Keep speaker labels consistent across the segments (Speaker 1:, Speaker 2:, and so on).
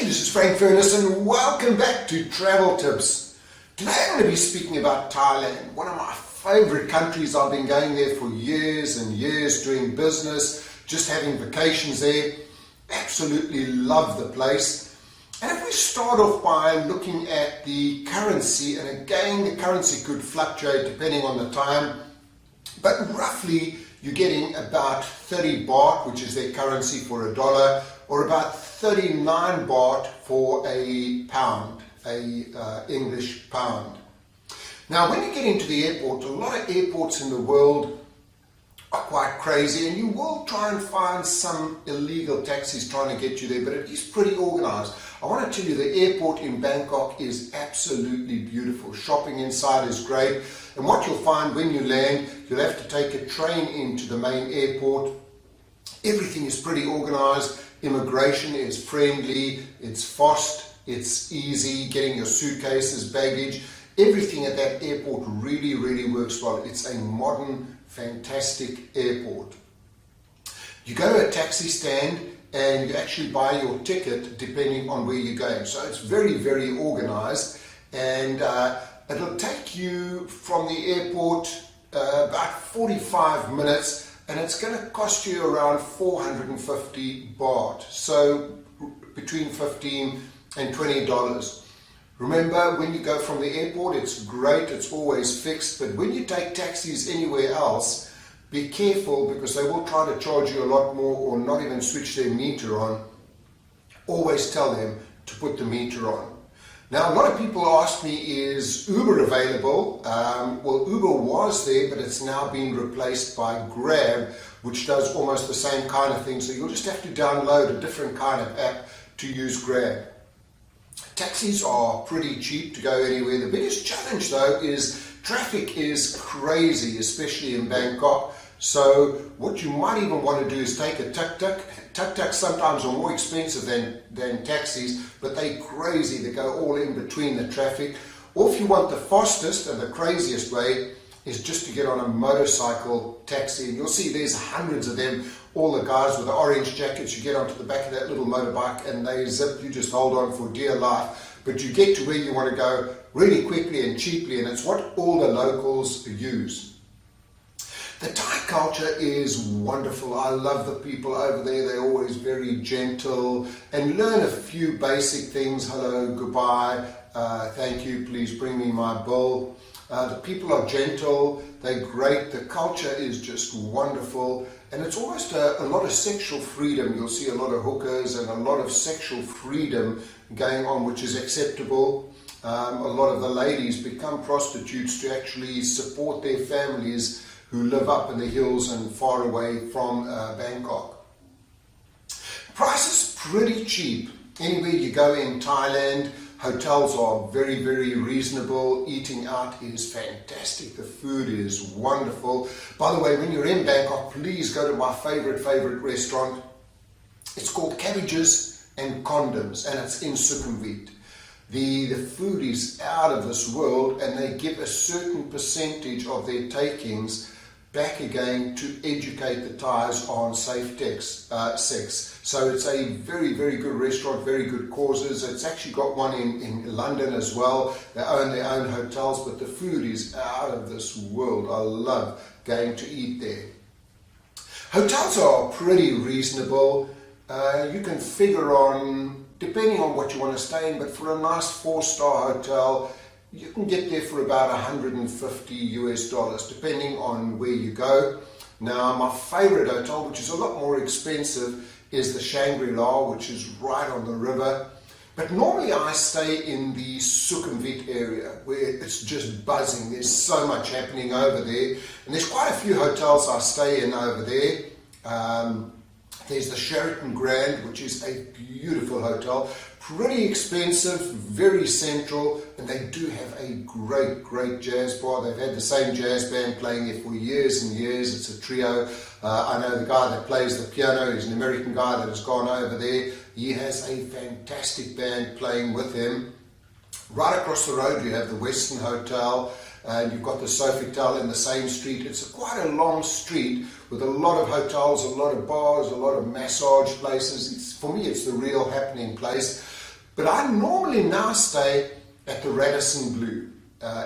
Speaker 1: Hey, this is Frank Furness and welcome back to Travel Tips. Today I'm going to be speaking about Thailand, one of my favorite countries. I've been going there for years and years doing business, just having vacations there. Absolutely love the place. And if we start off by looking at the currency, and again the currency could fluctuate depending on the time, but roughly you're getting about 30 baht, which is their currency for a dollar, or about 39 baht for a pound, English pound. Now when you get into the airport, a lot of airports in the world are quite crazy, and you will try and find some illegal taxis trying to get you there, but it is pretty organized. I want to tell you, the airport in Bangkok is absolutely beautiful. Shopping inside is great, and what you'll find when you land, you'll have to take a train into the main airport. Everything is pretty organized. Immigration is friendly, it's fast, it's easy getting your suitcases, baggage. Everything at that airport really works well. It's a modern, fantastic airport. You go to a taxi stand and you actually buy your ticket depending on where you're going. So it's very organized, and it'll take you from the airport about 45 minutes, and it's going to cost you around 450 baht, so between $15 and $20. Remember, when you go from the airport, it's great, it's always fixed, but when you take taxis anywhere else, be careful, because they will try to charge you a lot more or not even switch their meter on. Always tell them to put the meter on. Now, a lot of people ask me, is Uber available? Well, Uber was there, but it's now been replaced by Grab, which does almost the same kind of thing. So you'll just have to download a different kind of app to use Grab. Taxis are pretty cheap to go anywhere. The biggest challenge, though, is traffic is crazy, especially in Bangkok. So what you might even want to do is take a tuk-tuk. Tuk-tuks sometimes are more expensive than taxis, but they're crazy. They go all in between the traffic. Or if you want the fastest and the craziest way, is just to get on a motorcycle taxi. And you'll see there's hundreds of them. All the guys with the orange jackets, you get onto the back of that little motorbike and they zip. You just hold on for dear life. But you get to where you want to go really quickly and cheaply, and it's what all the locals use. The Thai culture is wonderful. I love the people over there. They're always very gentle, and learn a few basic things. Hello, goodbye, thank you, please bring me my bill. The people are gentle, they're great. The culture is just wonderful, and it's almost a lot of sexual freedom. You'll see a lot of hookers and a lot of sexual freedom going on, which is acceptable. A lot of the ladies become prostitutes to actually support their families who live up in the hills and far away from Bangkok. Price is pretty cheap. Anywhere you go in Thailand, hotels are very reasonable. Eating out is fantastic. The food is wonderful. By the way, when you're in Bangkok, please go to my favorite restaurant. It's called Cabbages and Condoms, and it's in Sukhumvit. The food is out of this world, and they give a certain percentage of their takings back again to educate the Thais on safe sex. So it's a very good restaurant, very good causes. It's actually got one in London as well. They own their own hotels, but the food is out of this world. I love going to eat there. Hotels are pretty reasonable. You can figure on, depending on what you want to stay in, but for a nice 4-star hotel, you can get there for about $150 depending on where you go. Now, my favorite hotel, which is a lot more expensive, is the Shangri-La, which is right on the river. But normally I stay in the Sukhumvit area, where it's just buzzing. There's so much happening over there. And there's quite a few hotels I stay in over there. There's the Sheraton Grand, which is a beautiful hotel. Pretty expensive, very central, and they do have a great jazz bar. They've had the same jazz band playing there for years and years. It's a trio. I know the guy that plays the piano is an American guy that has gone over there. He has a fantastic band playing with him. Right across the road you have the Western Hotel, and you've got the Sofitel in the same street. It's quite a long street with a lot of hotels, a lot of bars, a lot of massage places. For me, it's the real happening place. But I normally now stay at the Radisson Blu.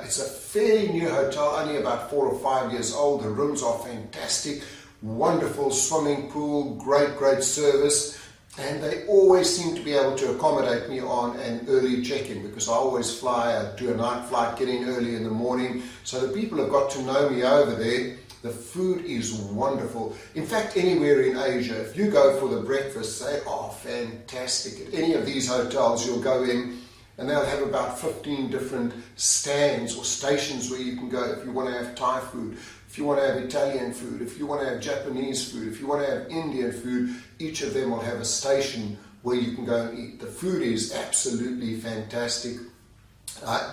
Speaker 1: It's a fairly new hotel, only about 4 or 5 years old. The rooms are fantastic, wonderful swimming pool, great service, and they always seem to be able to accommodate me on an early check-in, because I always do a night flight, get in early in the morning. So the people have got to know me over there. The food is wonderful. In fact, anywhere in Asia, if you go for the breakfast, they are fantastic. At any of these hotels, you'll go in and they'll have about 15 different stands or stations where you can go if you want to have Thai food, if you want to have Italian food, if you want to have Japanese food, if you want to have Indian food. Each of them will have a station where you can go and eat. The food is absolutely fantastic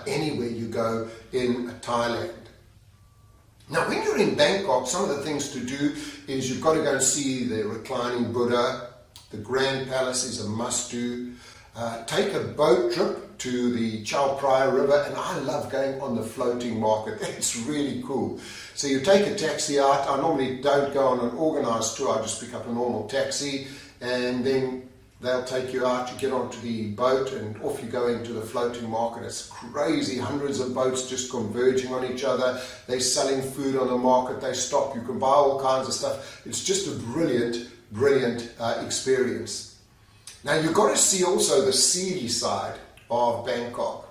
Speaker 1: anywhere you go in Thailand. Now, when you're in Bangkok, some of the things to do is you've got to go and see the Reclining Buddha. The Grand Palace is a must-do. Take a boat trip to the Chao Phraya River, and I love going on the floating market. It's really cool. So you take a taxi out. I normally don't go on an organized tour. I just pick up a normal taxi, and then they'll take you out. You get onto the boat, and off you go into the floating market. It's crazy. Hundreds of boats just converging on each other. They're selling food on the market. They stop. You can buy all kinds of stuff. It's just a brilliant experience. Now, you've got to see also the seedy side of Bangkok.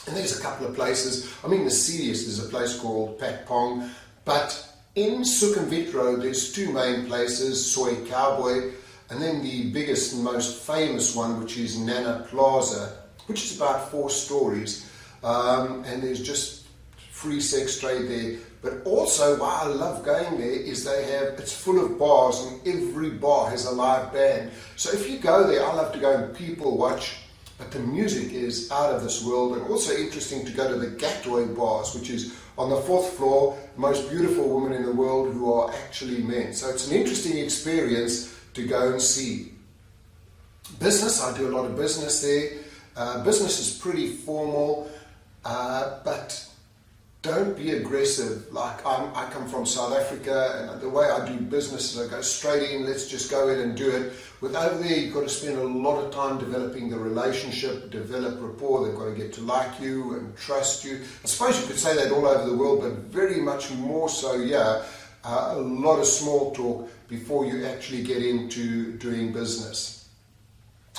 Speaker 1: And there's a couple of places. I mean, the seediest is a place called Pat Pong. But in Sukhumvit Road, there's two main places, Soy Cowboy, and then the biggest and most famous one, which is Nana Plaza, which is about 4 stories. And there's just free sex trade there. But also, why I love going there is it's full of bars, and every bar has a live band. So if you go there, I love to go and people watch, but the music is out of this world. And also interesting to go to the Gateway bars, which is on the 4th floor, the most beautiful women in the world who are actually men. So it's an interesting experience to go and see. Business, I do a lot of business there. Business is pretty formal, but don't be aggressive. Like I come from South Africa, and the way I do business is I go straight in, let's just go in and do it. With over there, you've got to spend a lot of time developing the relationship, develop rapport. They've got to get to like you and trust you. I suppose you could say that all over the world, but very much more so, a lot of small talk before you actually get into doing business.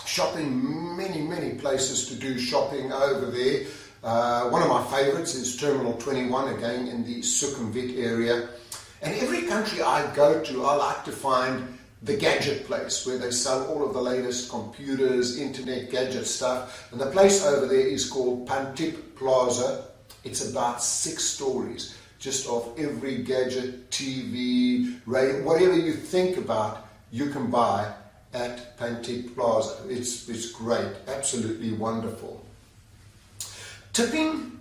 Speaker 1: Shopping, many places to do shopping over there. One of my favorites is Terminal 21, again in the Sukhumvit area. And every country I go to, I like to find the gadget place where they sell all of the latest computers, internet gadget stuff. And the place over there is called Pantip Plaza. It's about 6 stories, just of every gadget, TV, radio, whatever you think about, you can buy at Pantip Plaza. It's great, absolutely wonderful. Tipping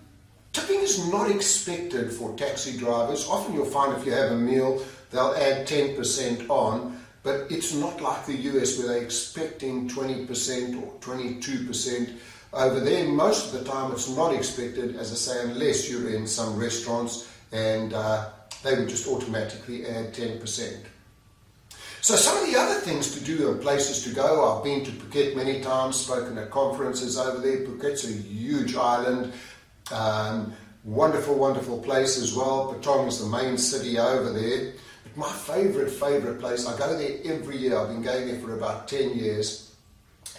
Speaker 1: is not expected for taxi drivers. Often you'll find if you have a meal, they'll add 10% on, but it's not like the US where they're expecting 20% or 22%. Over there, most of the time it's not expected, as I say, unless you're in some restaurants, and they would just automatically add 10%. So some of the other things to do and places to go, I've been to Phuket many times, spoken at conferences over there. Phuket's a huge island, wonderful place as well. Patong's the main city over there. But my favorite place, I go there every year, I've been going there for about 10 years,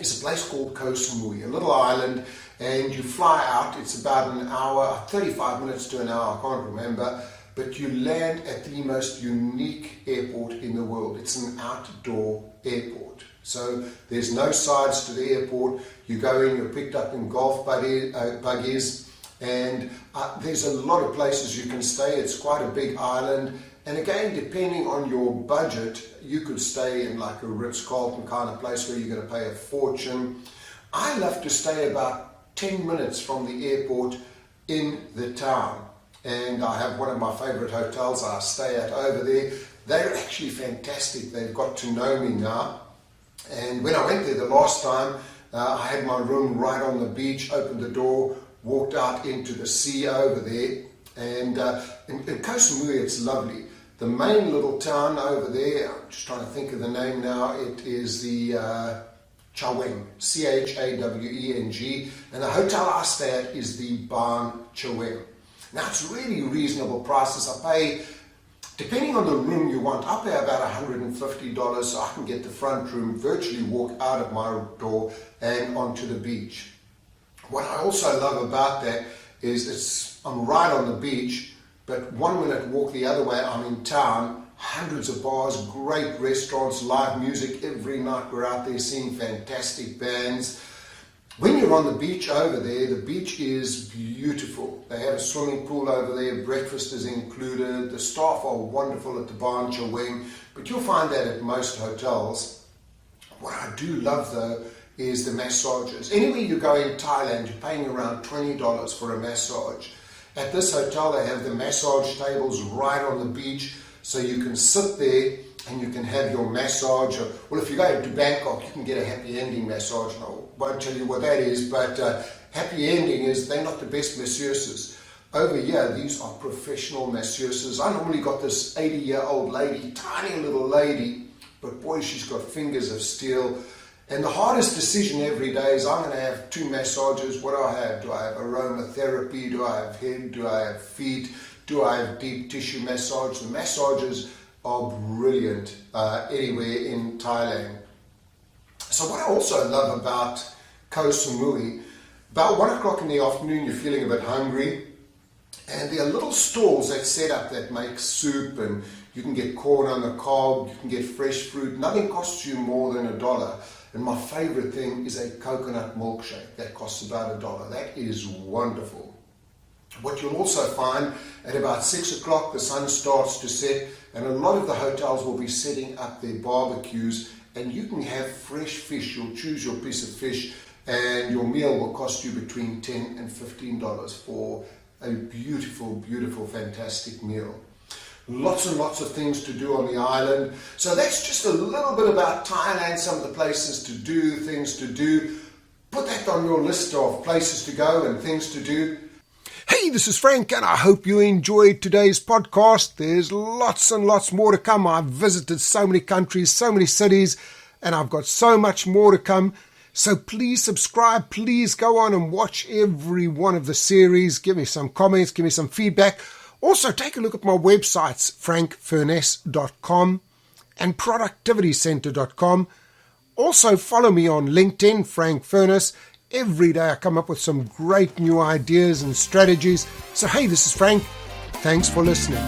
Speaker 1: is a place called Koh Samui, a little island, and you fly out. It's about an hour, 35 minutes to an hour, I can't remember. But you land at the most unique airport in the world. It's an outdoor airport. So there's no sides to the airport. You go in, you're picked up in golf buggies, and there's a lot of places you can stay. It's quite a big island. And again, depending on your budget, you could stay in like a Ritz-Carlton kind of place where you're going to pay a fortune. I love to stay about 10 minutes from the airport in the town. And I have one of my favorite hotels I stay at over there. They're actually fantastic. They've got to know me now. And when I went there the last time, I had my room right on the beach, opened the door, walked out into the sea over there. And in Koh Samui, it's lovely. The main little town over there, I'm just trying to think of the name now, it is the Chaweng, Chaweng, and the hotel I stay at is the Ban Chaweng. Now it's really reasonable prices. I pay, depending on the room you want, I pay about $150 so I can get the front room, virtually walk out of my door and onto the beach. What I also love about that is I'm right on the beach, but 1 minute walk the other way, I'm in town, hundreds of bars, great restaurants, live music every night. We're out there seeing fantastic bands. When you're on the beach over there, the beach is beautiful. They have a swimming pool over there, breakfast is included, the staff are wonderful at the Ban Chaweng, but you'll find that at most hotels. What I do love though is the massages. Anywhere you go in Thailand, you're paying around $20 for a massage. At this hotel, they have the massage tables right on the beach, so you can sit there and you can have your massage. Well, if you go to Bangkok, you can get a happy ending massage. And I won't tell you what that is, but happy ending is they're not the best masseuses. Over here, these are professional masseuses. I normally got this 80-year-old lady, tiny little lady, but boy, she's got fingers of steel. And the hardest decision every day is, I'm going to have 2 massages. What do I have? Do I have aromatherapy? Do I have head? Do I have feet? Do I have deep tissue massage? The massages are brilliant anywhere in Thailand. So what I also love about Koh Samui, about 1 o'clock in the afternoon, you're feeling a bit hungry, and there are little stalls that set up that make soup, and you can get corn on the cob, you can get fresh fruit. Nothing costs you more than $1. And my favorite thing is a coconut milkshake that costs about $1. That is wonderful. What you'll also find at about 6 o'clock, the sun starts to set, and a lot of the hotels will be setting up their barbecues, and you can have fresh fish. You'll choose your piece of fish, and your meal will cost you between $10 and $15 for a beautiful, beautiful, fantastic meal. Lots and lots of things to do on the island. So that's just a little bit about Thailand, some of the places to do, things to do. Put that on your list of places to go and things to do. Hey, this is Frank, and I hope you enjoyed today's podcast. There's lots and lots more to come. I've visited so many countries, so many cities, and I've got so much more to come. So please subscribe. Please go on and watch every one of the series. Give me some comments, give me some feedback. Also, take a look at my websites, frankfurness.com and productivitycenter.com. Also, follow me on LinkedIn, Frank Furness. Every day I come up with some great new ideas and strategies. So, hey, this is Frank. Thanks for listening.